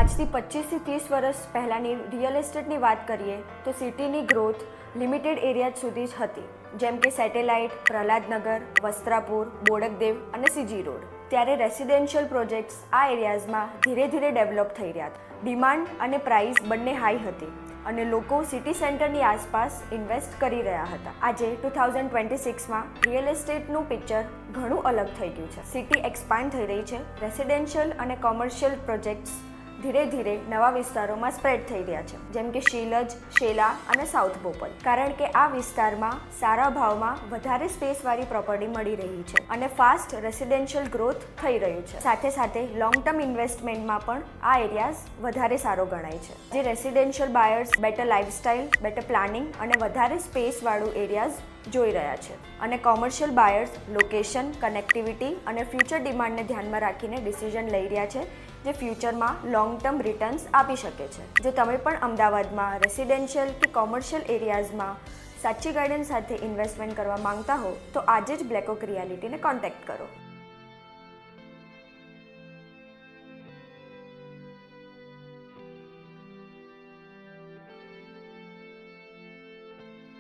આજથી 25 થી 30 વર્ષ પહેલાંની રિયલ એસ્ટેટની વાત કરીએ તો સિટીની ગ્રોથ લિમિટેડ એરિયા સુધી જ હતી, જેમ કે સેટેલાઇટ, પ્રહલાદનગર, વસ્ત્રાપુર, બોડકદેવ અને સીજી રોડ. ત્યારે રેસિડેન્શિયલ પ્રોજેક્ટ્સ આ એરિયાઝમાં ધીરે ધીરે ડેવલપ થઈ રહ્યા હતા. ડિમાન્ડ અને પ્રાઇસ બંને હાઈ હતી અને લોકો સિટી સેન્ટરની આસપાસ ઇન્વેસ્ટ કરી રહ્યા હતા. આજે 2026માં રિયલ એસ્ટેટનું પિક્ચર ઘણું અલગ થઈ ગયું છે. સિટી એક્સપાન્ડ થઈ રહી છે. રેસિડેન્શિયલ અને કોમર્શિયલ પ્રોજેક્ટ્સ ધીરે ધીરે નવા વિસ્તારોમાં સ્પ્રેડ થઈ રહ્યા છે, જેમ કે શીલજ, શેલા અને સાઉથ બોપલ. કારણ કે આ વિસ્તારમાં સારા ભાવમાં વધારે સ્પેસવાળી પ્રોપર્ટી મળી રહી છે અને ફાસ્ટ રેસિડેન્શિયલ ગ્રોથ થઈ રહ્યું છે. સાથે સાથે લોંગ ટર્મ ઇન્વેસ્ટમેન્ટમાં પણ આ એરિયાઝ વધારે સારો ગણાય છે. જે residential buyers better lifestyle, better planning અને વધારે સ્પેસવાળું એરિયાઝ જોઈ રહ્યા છે અને કોમર્શિયલ બાયર્સ લોકેશન, કનેક્ટિવિટી અને ફ્યુચર ડિમાન્ડને ધ્યાનમાં રાખીને ડિસિઝન લઈ રહ્યા છે, જે ફ્યુચરમાં લોંગ ટર્મ રિટર્ન્સ આપી શકે છે. જો તમે પણ અમદાવાદમાં રેસિડેન્શિયલ કે કોમર્શિયલ એરિયાઝમાં સાચી ગાઈડન્સ સાથે ઇન્વેસ્ટમેન્ટ કરવા માંગતા હો તો આજે જ બ્લેક ઓક રિયાલિટીને કોન્ટેક્ટ કરો.